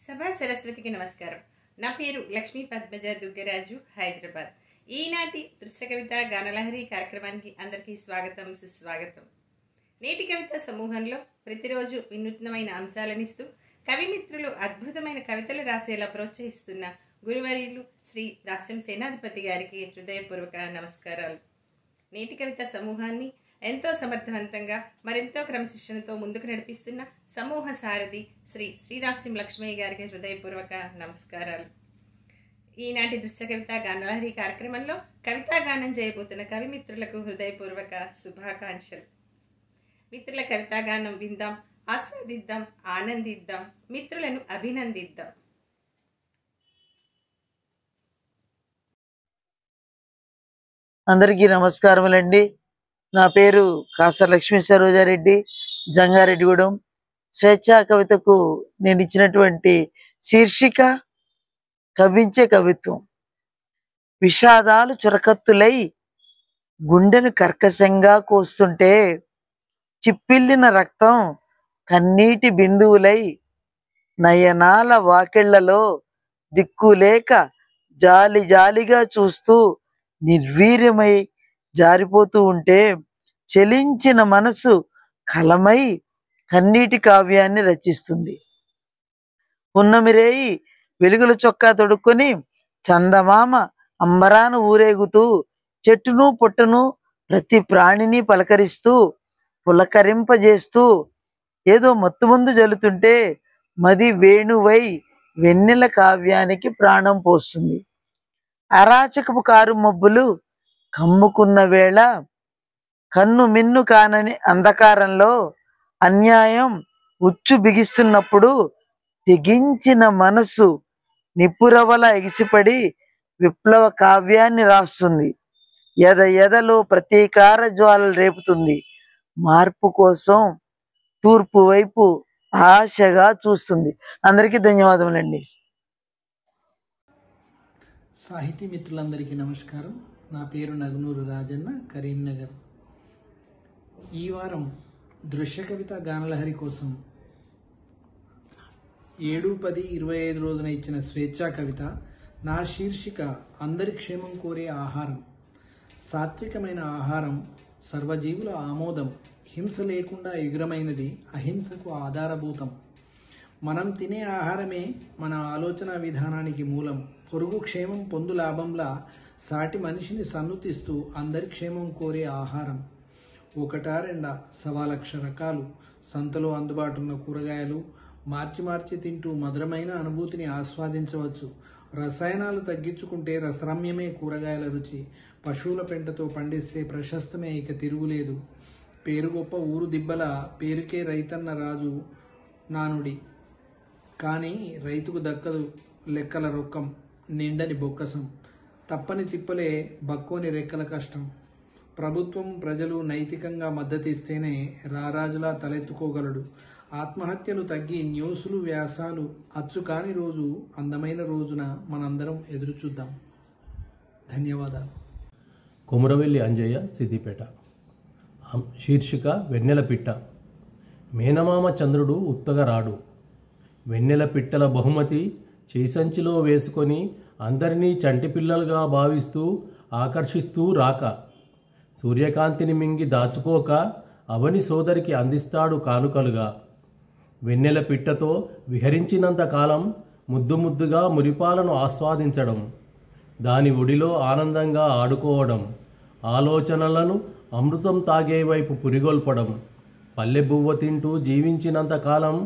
సభా సరస్వతికి నమస్కారం. నా పేరు లక్ష్మీ పద్మజ దుగ్గరాజు, హైదరాబాద్. ఈనాటి దృశ్య కవిత గానలహరి కార్యక్రమానికి అందరికీ స్వాగతం, సుస్వాగతం. నేటి కవిత సమూహంలో ప్రతిరోజు వినూత్నమైన అంశాలనిస్తూ కవిమిత్రులు అద్భుతమైన కవితలు రాసేలా ప్రోత్సహిస్తున్న గురువర్యులు శ్రీ దాస్యం సేనాధిపతి గారికి హృదయపూర్వక నమస్కారాలు. నేటి కవిత సమూహాన్ని ఎంతో సమర్థవంతంగా మరెంతో క్రమశిక్షణతో ముందుకు నడిపిస్తున్న సమూహ సారథి శ్రీ శ్రీదాస్యం లక్ష్మయ్య గారికి హృదయపూర్వక నమస్కారాలు. ఈనాటి దృశ్య కవిత గానలహరి కార్యక్రమంలో కవితా గానం చేయబోతున్న కవిమిత్రులకు హృదయపూర్వక శుభాకాంక్షలు. మిత్రుల కవితాగానం విందాం, ఆస్వాదిద్దాం, ఆనందిద్దాం, మిత్రులను అభినందిద్దాం. అందరికీ నమస్కారములండి. నా పేరు కాసర్ లక్ష్మీ సరోజారెడ్డి, జంగారెడ్డిగూడెం. స్వేచ్ఛా కవితకు నేను ఇచ్చినటువంటి శీర్షిక కవించే కవిత్వం. విషాదాలు చురకత్తులై గుండెను కర్కశంగా కోస్తుంటే, చిప్పిల్లిన రక్తం కన్నీటి బిందువులై నయనాల వాకిళ్లలో దిక్కులేక జాలి జాలిగా చూస్తూ నిర్వీర్యమై జారిపోతూ ఉంటే, చలించిన మనసు కలమై కన్నీటి కావ్యాన్ని రచిస్తుంది. పున్నమిరేయి వెలుగుల చొక్కా తొడుక్కొని చందమామ అంబరాన ఊరేగుతూ, చెట్టును పుట్టను ప్రతి ప్రాణిని పలకరిస్తూ పులకరింపజేస్తూ ఏదో మత్తుమందు జల్లుతుంటే, మది వేణువై వెన్నెల కావ్యానికి ప్రాణం పోస్తుంది. అరాచకపు కారు మబ్బులు కమ్ముకున్న వేళ, కన్ను మిన్ను కానని అంధకారంలో అన్యాయం ఉచ్చు బిగిస్తున్నప్పుడు, తెగించిన మనసు నిప్పురవల ఎగిసిపడి విప్లవ కావ్యాన్ని రాస్తుంది. ఎదలో ప్రతీకార జ్వాలలు రేపుతుంది. మార్పు కోసం తూర్పు వైపు ఆశగా చూస్తుంది. అందరికీ ధన్యవాదములండి. సాహితీ మిత్రులందరికీ నమస్కారం. నా పేరు నగనూరు రాజన్న, కరీంనగర్. ఈ వారం దృశ్య కవిత గానలహరి కోసం 7-10-25 రోజున ఇచ్చిన స్వేచ్ఛా కవిత. నా శీర్షిక అందరి క్షేమం కోరే ఆహారం. సాత్వికమైన ఆహారం సర్వజీవుల ఆమోదం. హింస లేకుండా ఎగురమైనది, అహింసకు ఆధారభూతం. మనం తినే ఆహారమే మన ఆలోచన విధానానికి మూలం. పొరుగు క్షేమం పొందు లాభంలా సాటి మనిషిని సన్నుతిస్తూ అందరి క్షేమం కోరే ఆహారం. ఒకటా రెండా 1,00,000 రకాలు సంతలో అందుబాటున్న కూరగాయలు మార్చి తింటూ మధురమైన అనుభూతిని ఆస్వాదించవచ్చు. రసాయనాలు తగ్గించుకుంటే రసరమ్యమే కూరగాయల రుచి. పశువుల పెంటతో పండిస్తే ప్రశస్తమే, ఇక తిరుగులేదు. పేరు గొప్ప ఊరు దిబ్బల, పేరుకే రైతన్న రాజు నానుడి. కానీ రైతుకు దక్కదు లెక్కల రొక్కం, నిండని బొక్కసం. తప్పని తిప్పలే బక్కోని రెక్కల కష్టం. ప్రభుత్వం ప్రజలు నైతికంగా మద్దతిస్తేనే రారాజులా తలెత్తుకోగలడు. ఆత్మహత్యలు తగ్గి న్యూస్లు వ్యాసాలు అచ్చు కాని రోజు, అందమైన రోజున మనందరం ఎదురు చూద్దాం. ధన్యవాదాలు. కొమురవెల్లి అంజయ్య, సిద్దిపేట. శీర్షిక వెన్నెల పిట్ట. మేనమామ చంద్రుడు ఉత్తగా రాడు. వెన్నెల పిట్టల బహుమతి చేసంచిలో వేసుకొని అందరినీ చంటి పిల్లలుగా భావిస్తూ ఆకర్షిస్తూ రాక, సూర్యకాంతిని మింగి దాచుకోక అవని సోదరికి అందిస్తాడు కానుకలుగా. వెన్నెల పిట్టతో విహరించినంత కాలం ముద్దుగా మురిపాలను ఆస్వాదించడం, దాని ఒడిలో ఆనందంగా ఆడుకోవడం, ఆలోచనలను అమృతం తాగే వైపు పురిగొల్పడం. పల్లె బువ్వ తింటూ జీవించినంత కాలం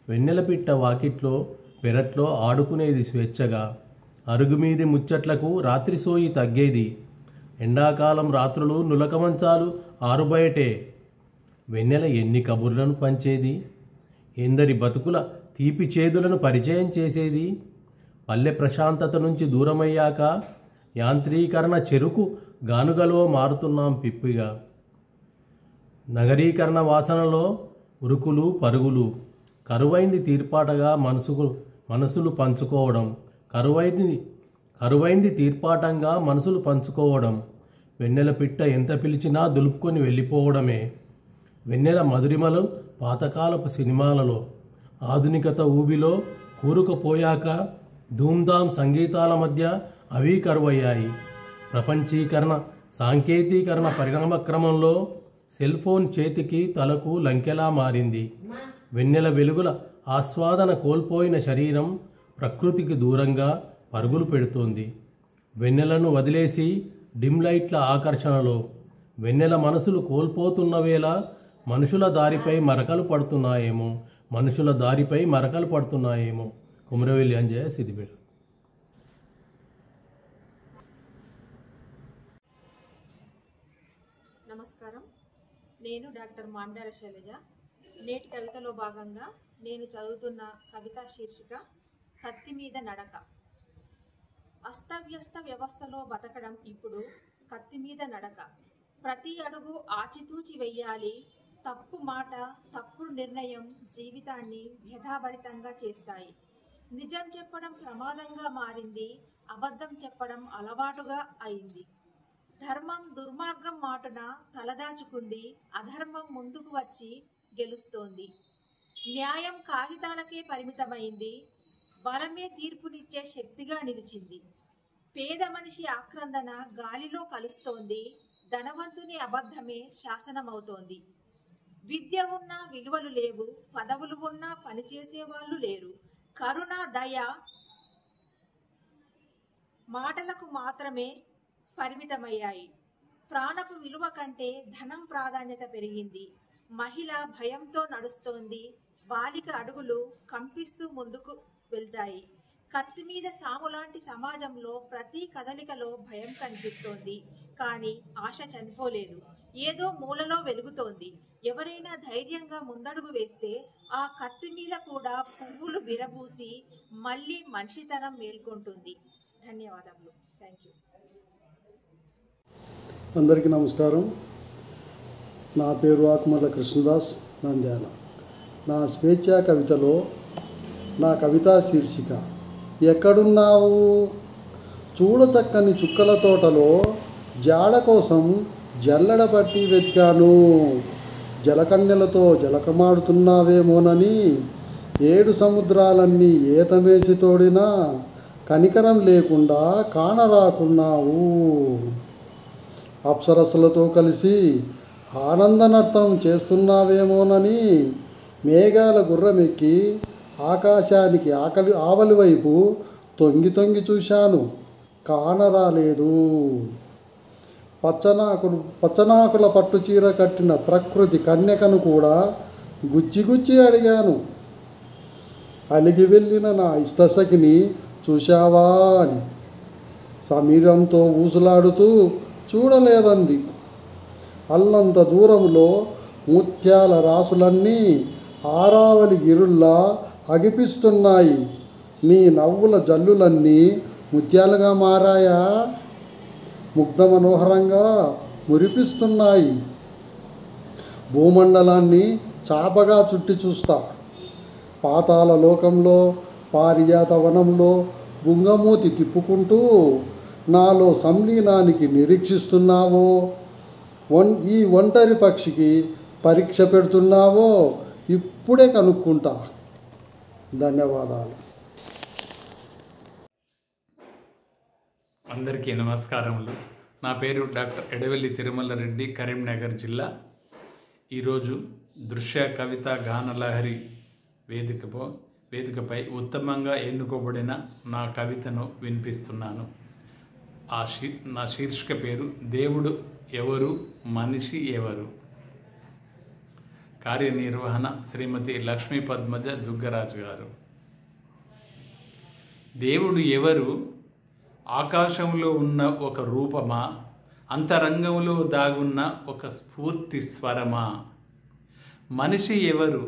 వెన్నెల పిట్ట వాకిట్లో పెరట్లో ఆడుకునేది స్వేచ్ఛగా. అరుగుమీది ముచ్చట్లకు రాత్రి సోయి తగ్గేది. ఎండాకాలం రాత్రులు నులకమంచాలు ఆరుబయటే. వెన్నెల ఎన్ని కబుర్లను పంచేది, ఎందరి బతుకుల తీపి చేదులను పరిచయం చేసేది. పల్లె ప్రశాంతత నుంచి దూరమయ్యాక యాంత్రీకరణ చెరుకు గానుగలో మారుతున్నాం పిప్పిగా. నగరీకరణ వాసనలో ఉరుకులు పరుగులు. కరువైంది తీర్పాటగా మనసులు పంచుకోవడం. కరువైంది తీర్పాటంగా మనసులు పంచుకోవడం. వెన్నెల పిట్ట ఎంత పిలిచినా దులుపుకొని వెళ్ళిపోవడమే. వెన్నెల మధురిమలు పాతకాలపు సినిమాలలో, ఆధునికత ఊబిలో కూరుకుపోయాక ధూమ్ధాం సంగీతాల మధ్య అవి కరువయ్యాయి. ప్రపంచీకరణ, సాంకేతీకరణ పరిణామ క్రమంలో సెల్ ఫోన్ చేతికి తలకు లంకెలా మారింది. వెన్నెల వెలుగుల ఆస్వాదన కోల్పోయిన శరీరం ప్రకృతికి దూరంగా పరుగులు పెడుతోంది. వెన్నెలను వదిలేసి డిమ్ లైట్ల ఆకర్షణలో వెన్నెల మనసులు కోల్పోతున్న వేళ మనుషుల దారిపై మరకలు పడుతున్నాయేమో. కుమరవెల్లి అంజయ్య, సిద్దిపేట. నమస్కారం. నేను డాక్టర్ మాండార శైలజ. నేటి కవితలో భాగంగా నేను చదువుతున్న కవితా శీర్షిక కత్తి మీద నడక. అస్తవ్యస్త వ్యవస్థలో బతకడం ఇప్పుడు కత్తి మీద నడక. ప్రతి అడుగు ఆచితూచి వెయ్యాలి. తప్పు మాట, తప్పుడు నిర్ణయం జీవితాన్ని వ్యధాభరితంగా చేస్తాయి. నిజం చెప్పడం ప్రమాదంగా మారింది. అబద్ధం చెప్పడం అలవాటుగా అయింది. ధర్మం దుర్మార్గం మాటున తలదాచుకుంది. అధర్మం ముందుకు వచ్చి గెలుస్తోంది. న్యాయం కాగితాలకే పరిమితమైంది. బలమే తీర్పునిచ్చే శక్తిగా నిలిచింది. పేద మనిషి ఆక్రందన గాలిలో కలుస్తోంది. ధనవంతుని అబద్ధమే శాసనమవుతోంది. విద్య ఉన్నా విలువలు లేవు. పదవులు ఉన్నా పనిచేసే వాళ్ళు లేరు. కరుణ, దయ మాటలకు మాత్రమే పరిమితమయ్యాయి. ప్రాణపు విలువ కంటే ధనం ప్రాధాన్యత పెరిగింది. మహిళ భయంతో నడుస్తోంది. బాలిక అడుగులు కంపిస్తూ ముందుకు వెళ్తాయి. కత్తి మీద సాములాంటి సమాజంలో ప్రతి కదలికలో భయం కనిపిస్తోంది. కానీ ఆశ చనిపోలేదు. ఏదో మూలలో వెలుగుతోంది. ఎవరైనా ధైర్యంగా ముందడుగు వేస్తే ఆ కత్తి మీద కూడా పువ్వులు విరబూసి మళ్ళీ మనిషితనం మేల్కొంటుంది. ధన్యవాదములు. Thank you. అందరికీ నమస్కారం. నా పేరు ఆకుమర్ల కృష్ణదాస్, నంద్యాల. నా స్వేచ్ఛా కవితలో నా కవితా శీర్షిక ఎక్కడున్నావు? చూడచక్కని చుక్కల తోటలో జాడ కోసం జల్లెడ పట్టి వెతికాను. జలకన్యలతో జలకమాడుతున్నావేమోనని 7 సముద్రాలన్నీ ఏతమేసి తోడినా కనికరం లేకుండా కానరాకున్నావు. అప్సరస్సులతో కలిసి ఆనందనర్తం చేస్తున్నావేమోనని మేఘాల గుర్రమెక్కి ఆకాశానికి ఆవలి వైపు తొంగి తొంగి చూశాను, కానరాలేదు. పచ్చనాకుల పట్టుచీర కట్టిన ప్రకృతి కన్యకను కూడా గుచ్చి అడిగాను. అలిగి వెళ్ళిన నా ఇష్టసఖిని చూశావా అని. సమీరంతో ఊసులాడుతూ చూడలేదంది. అల్లంత దూరంలో ముత్యాల రాసులన్నీ ఆరావలి గిరుల్లా అగిపిస్తున్నాయి. నీ నవ్వుల జల్లులన్నీ ముత్యాలుగా మారాయా? ముగ్ధ మనోహరంగా మురిపిస్తున్నాయి. భూమండలాన్ని చాపగా చుట్టి చూస్తా. పాతాల లోకంలో పారిజాత వనంలో బుంగమూతి తిప్పుకుంటూ నాలో సంలీనానికి నిరీక్షిస్తున్నావో, ఈ ఒంటరి పక్షికి పరీక్ష పెడుతున్నావో ఇప్పుడే కనుక్కుంటా. ధన్యవాదాలు. అందరికీ నమస్కారములు. నా పేరు డాక్టర్ ఎడవెల్లి తిరుమల రెడ్డి, కరీంనగర్ జిల్లా. ఈరోజు దృశ్య కవిత గానలహరి వేదికపై ఉత్తమంగా ఎన్నుకోబడిన నా కవితను వినిపిస్తున్నాను. నా శీర్షిక పేరు దేవుడు ఎవరు, మనిషి ఎవరు. కార్యనిర్వహణ శ్రీమతి లక్ష్మీ పద్మజ దుగ్గరాజు గారు. దేవుడు ఎవరు? ఆకాశంలో ఉన్న ఒక రూపమా? అంతరంగంలో దాగున్న ఒక స్ఫూర్తి స్వరమా? మనిషి ఎవరు?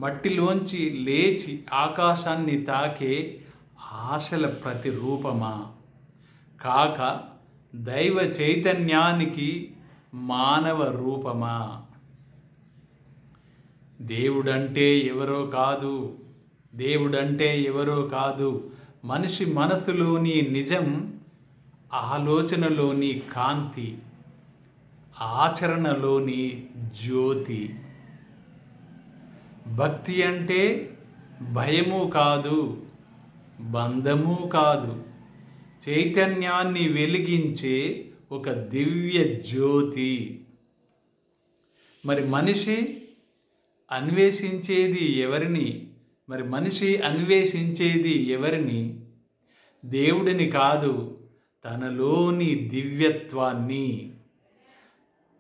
మట్టిలోంచి లేచి ఆకాశాన్ని తాకే ఆశల ప్రతిరూపమా? కాక దైవ చైతన్యానికి మానవ రూపమా? దేవుడంటే ఎవరో కాదు, మనిషి మనసులోని నిజం, ఆలోచనలోని కాంతి, ఆచరణలోని జ్యోతి. భక్తి అంటే భయము కాదు, బంధము కాదు, చైతన్యాన్ని వెలిగించే ఒక దివ్య జ్యోతి. మరి మనిషి అన్వేషించేది ఎవరిని? దేవుడిని కాదు, తనలోని దివ్యత్వాన్ని.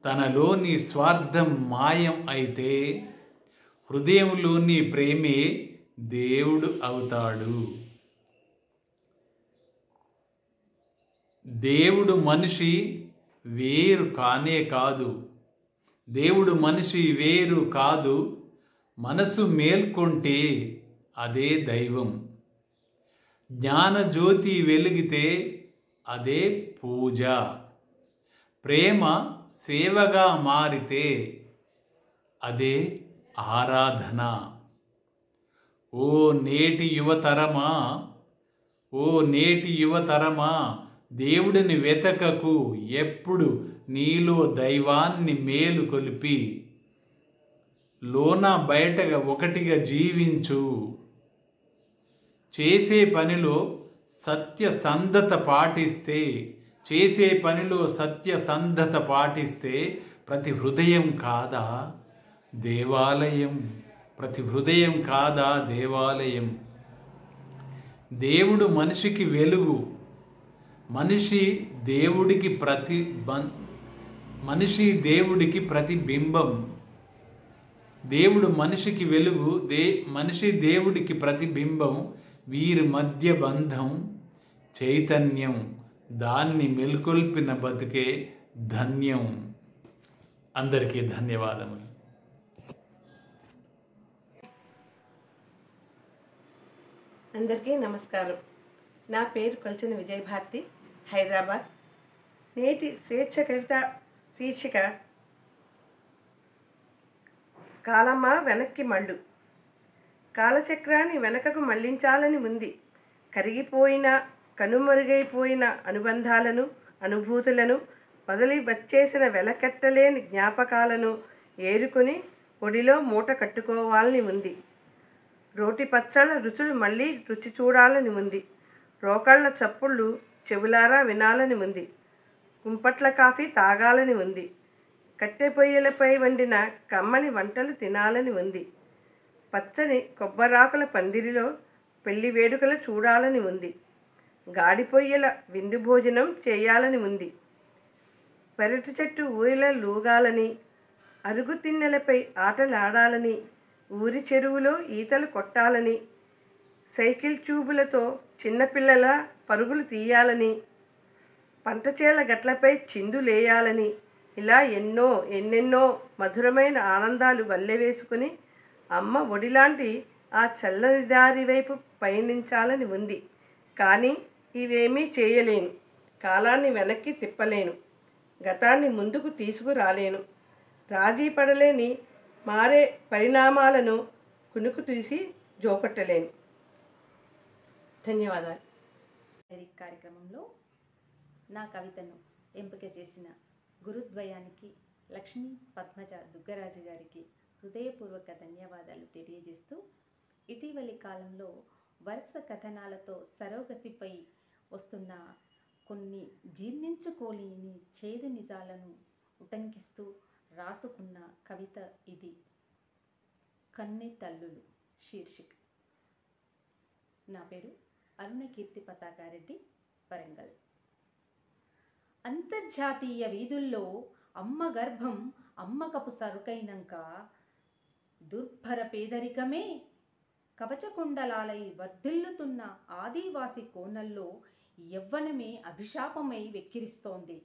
తనలోని స్వార్థం మాయం అయితే హృదయంలోని ప్రేమే దేవుడు అవుతాడు. దేవుడు మనిషి వేరు కాదు. మనసు మేల్కొంటే అదే దైవం. జ్ఞానజ్యోతి వెలిగితే అదే పూజ. ప్రేమ సేవగా మారితే అదే ఆరాధన. ఓ నేటి యువతరమా, దేవుడిని వెతకకు, ఎప్పుడు నీలో దైవాన్ని మేలుకొలిపి లోన బయటగా ఒకటిగా జీవించు. చేసే పనిలో సత్యసంధత పాటిస్తే ప్రతి హృదయం కాదా దేవాలయం. దేవుడు మనిషికి వెలుగు, మనిషి దేవుడికి ప్రతిబింబం. దేవుడు మనిషికి వెలుగు, మనిషి దేవుడికి ప్రతిబింబం. వీరి మధ్య బంధం చైతన్యం. దాన్ని మెలుకొల్పిన బతుకే ధన్యం. అందరికీ ధన్యవాదములు. అందరికీ నమస్కారం. నా పేరు కొల్చిన విజయభారతి, హైదరాబాద్. నేటి స్వేచ్ఛ కవిత శీర్షిక కాలమా వెనక్కి మళ్ళు. కాలచక్రాన్ని వెనకకు మళ్లించాలని ఉంది. కరిగిపోయిన, కనుమరుగైపోయిన అనుబంధాలను, అనుభూతులను, వదిలి వచ్చేసిన వెలకట్టలేని జ్ఞాపకాలను ఏరుకొని ఒడిలో మూట కట్టుకోవాలని ఉంది. రోటి పచ్చళ్ళ రుచులు మళ్ళీ రుచి చూడాలని ఉంది. రోకళ్ళ చప్పుళ్ళు చెవులారా వినాలని ఉంది. కుంపట్ల కాఫీ తాగాలని ఉంది. కట్టె పొయ్యలపై వండిన కమ్మని వంటలు తినాలని ఉంది. పచ్చని కొబ్బరాకుల పందిరిలో పెళ్లి వేడుకలు చూడాలని ఉంది. గాడి పొయ్యల విందు భోజనం చేయాలని ఉంది. పెరటి చెట్టు ఊయల లూగాలని, అరుగు తిన్నెలపై ఆటలాడాలని, ఊరి చెరువులో ఈతలు కొట్టాలని, సైకిల్ ట్యూబులతో చిన్నపిల్లల పరుగులు తీయాలని, పంటచేల గట్లపై చిందులేయాలని, ఇలా ఎన్నెన్నో మధురమైన ఆనందాలు వల్లెవేసుకుని అమ్మ ఒడిలాంటి ఆ చల్లని దారి వైపు పయనించాలని ఉంది. కానీ ఇవేమీ చేయలేను. కాలాన్ని వెనక్కి తిప్పలేను. గతాన్ని ముందుకు తీసుకురాలేను. రాజీ పడలేని మారే పరిణామాలను కునుకు తీసి జోకొట్టలేను. ధన్యవాదాలు. కార్యక్రమంలో నా కవితను ఎంపిక చేసిన గురుద్వయానికి లక్ష్మీ పద్మజ దుగ్గరాజు గారికి హృదయపూర్వక ధన్యవాదాలు తెలియజేస్తూ, ఇటీవలి కాలంలో వరుస కథనాలతో సరోగసిపై వస్తున్న కొన్ని జీర్ణించుకోలేని చేదు నిజాలను ఉటంకిస్తూ రాసుకున్న కవిత ఇది. కన్నె తల్లులు శీర్షిక. నా పేరు అరుణకీర్తి పతాకారెడ్డి, వరంగల్. అంతర్జాతీయ వీధుల్లో అమ్మ గర్భం అమ్మకపు సరుకైనంక దుర్భర పేదరికమే కవచకుండలాలై వర్ధిల్లుతున్న ఆదివాసి కోనల్లో యవ్వనమే అభిశాపమై వెక్కిరిస్తోంది.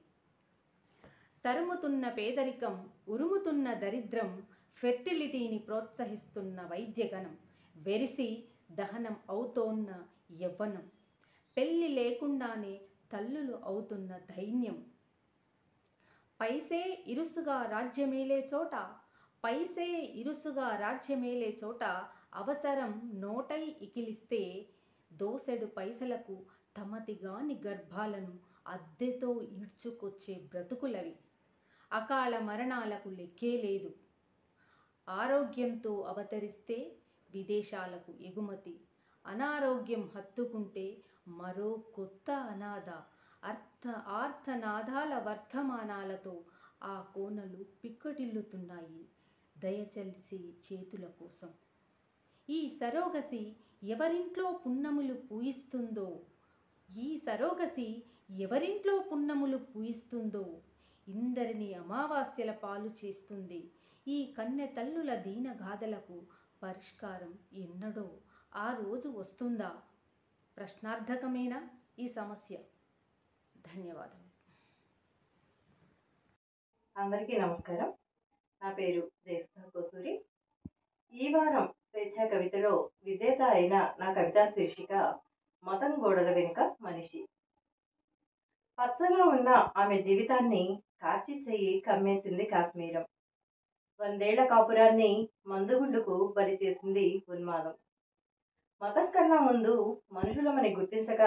తరుముతున్న పేదరికం, ఉరుముతున్న దరిద్రం, ఫెర్టిలిటీని ప్రోత్సహిస్తున్న వైద్యగణం, వెరిసి దహనం అవుతోన్న యవ్వనం, పెళ్లి లేకుండానే తల్లులు అవుతున్న దైన్యం, పైసే ఇరుసుగా రాజ్యమేలే చోట అవసరం నోటై ఇకిలిస్తే దోసెడు పైసలకు తమతిగాని గర్భాలను అద్దెతో ఈడ్చుకొచ్చే బ్రతుకులవి. అకాల మరణాలకు లెక్కే లేదు. ఆరోగ్యంతో అవతరిస్తే విదేశాలకు ఎగుమతి, అనారోగ్యం హత్తుకుంటే మరో కొత్త అనాథ, ఆర్తనాదాల వర్ధమానాలతో ఆ కోనలు పిక్కటిల్లుతున్నాయి దయచలిసి చేతుల కోసం. ఈ సరోగసి ఎవరింట్లో పున్నములు పూయిస్తుందో, ఇందరిని అమావాస్యల పాలు చేస్తుంది. ఈ కన్నె తల్లుల దీనగాథలకు పరిష్కారం ఎన్నడో ఆ రోజు వస్తుందా? ప్రశ్నార్థకమేనా ఈ సమస్య? ధన్యవాదం. అందరికీ నమస్కారం. నా పేరు జయసుధా కోసూరి. ఈ వారం స్వేచ్ఛా కవితలో విజేత అయిన నా కవితా శీర్షిక మతం గోడల వెనుక మనిషి. పచ్చగా ఉన్న ఆమె జీవితాన్ని కార్చి చెయ్యి కమ్మేసింది కాశ్మీరం. 100 ఏళ్ల కాపురాన్ని మందుగుండుకు బలి చేసింది ఉన్మాదం. మతం కన్నా ముందు మనుషులమని గుర్తించక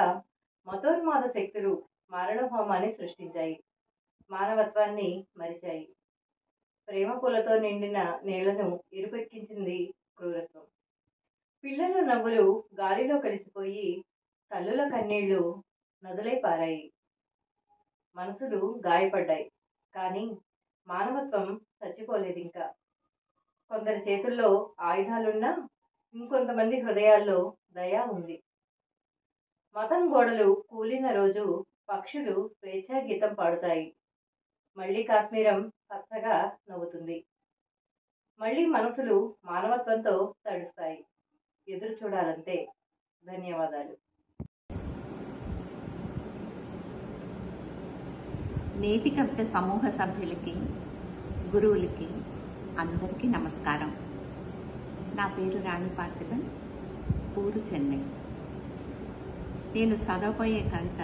మతోన్మాద శక్తులు మారణహోమాన్ని సృష్టించాయి, మానవత్వాన్ని మరిచాయి. ప్రేమ పూలతో నిండిన నేలను ఇరుపెక్కించింది క్రూరత్వం. పిల్లల నవ్వులు గాలిలో కలిసిపోయి తల్లుల కన్నీళ్లు నదులై పారాయి. మనసులు గాయపడ్డాయి, కానీ మానవత్వం చచ్చిపోలేదు ఇంకా. కొందరి చేతుల్లో ఆయుధాలున్నా ఇంకొంతమంది హృదయాల్లో దయ ఉంది. మతం గోడలు కూలిన రోజు పక్షులు స్వేచ్ఛా గీతం పాడుతాయి. మళ్ళీ కాశ్మీరం పచ్చగా నవ్వుతుంది. మళ్ళీ మనసులు మానవత్వంతో తడుస్తాయి. ఎదురు చూడాలంతే. ధన్యవాదాలు. నేటి కవిత సమూహ సభ్యులకి, గురువులకి అందరికీ నమస్కారం. నా పేరు రాణి పార్థిబన్, ఊరు చెన్నై. నేను చదవబోయే కవిత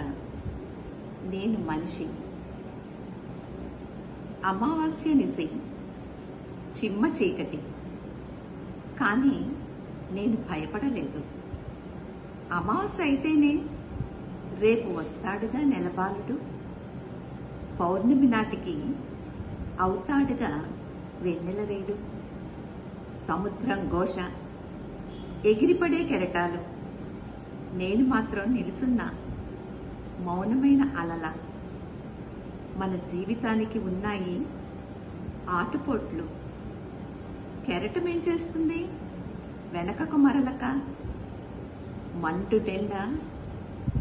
నేను మనిషి. అమావాస్య నిశి, చిమ్మ చీకటి, కానీ నేను భయపడలేదు. అమావాస్య అయితేనే రేపు వస్తాడుగా నెలబాలుడు, పౌర్ణమి నాటికి అవుతాడుగా వెన్నెలరేడు. సముద్రం ఘోష, ఎగిరిపడే కెరటాలు, నేను మాత్రం నిలుచున్నా మౌనమైన అలల. మన జీవితానికి ఉన్నాయి ఆటుపోట్లు. కెరటమేం చేస్తుంది వెనకకు మరలక? మండుటెండ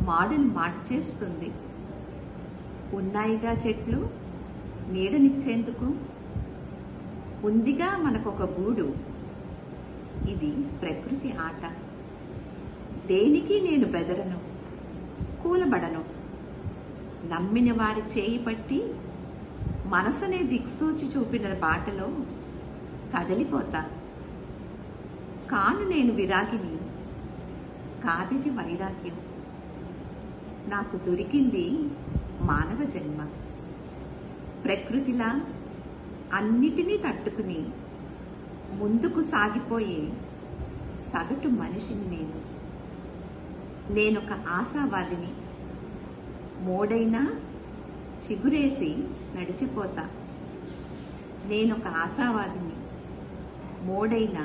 మాడును మార్చేస్తుంది. ఉన్నాయిగా చెట్లు నీడనిచ్చేందుకు, ఉందిగా మనకొక గూడు. ఇది ప్రకృతి ఆట. దేనికి నేను బెదరను, కూలబడను. నమ్మిన వారి చేయి పట్టి మనసనే దిక్సూచి చూపిన బాటలో కదిలిపోతా. కాను నేను విరాగిని, కాదిది వైరాగ్యం. నాకు దొరికింది మానవ జన్మ. ప్రకృతిలా అన్నిటినీ తట్టుకుని ముందుకు సాగిపోయే సగటు మనిషిని నేనొక ఆశావాదిని. మోడైనా చిగురేసి నడిచిపోతా. నేనొక ఆశావాదిని, మోడైనా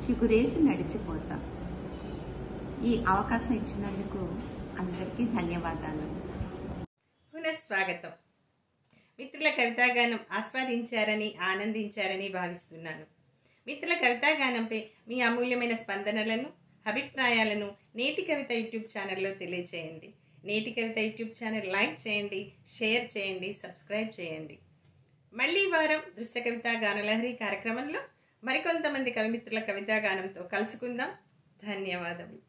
చిగురేసి నడిచిపోతా. ఈ అవకాశం ఇచ్చినందుకు అందరికీ ధన్యవాదాలు. పునఃస్వాగతం. మిత్రుల కవితాగానం ఆస్వాదించారని, ఆనందించారని భావిస్తున్నాను. మిత్రుల కవితాగానంపై మీ అమూల్యమైన స్పందనలను, అభిప్రాయాలను నేటి కవిత యూట్యూబ్ ఛానల్లో తెలియచేయండి. నేటి కవిత యూట్యూబ్ ఛానల్ లైక్ చేయండి, షేర్ చేయండి, సబ్స్క్రైబ్ చేయండి. మళ్ళీ వారం దృశ్య కవితా గానలహరి కార్యక్రమంలో మరికొంతమంది కవిమిత్రుల కవితాగానంతో కలుసుకుందాం. ధన్యవాదములు.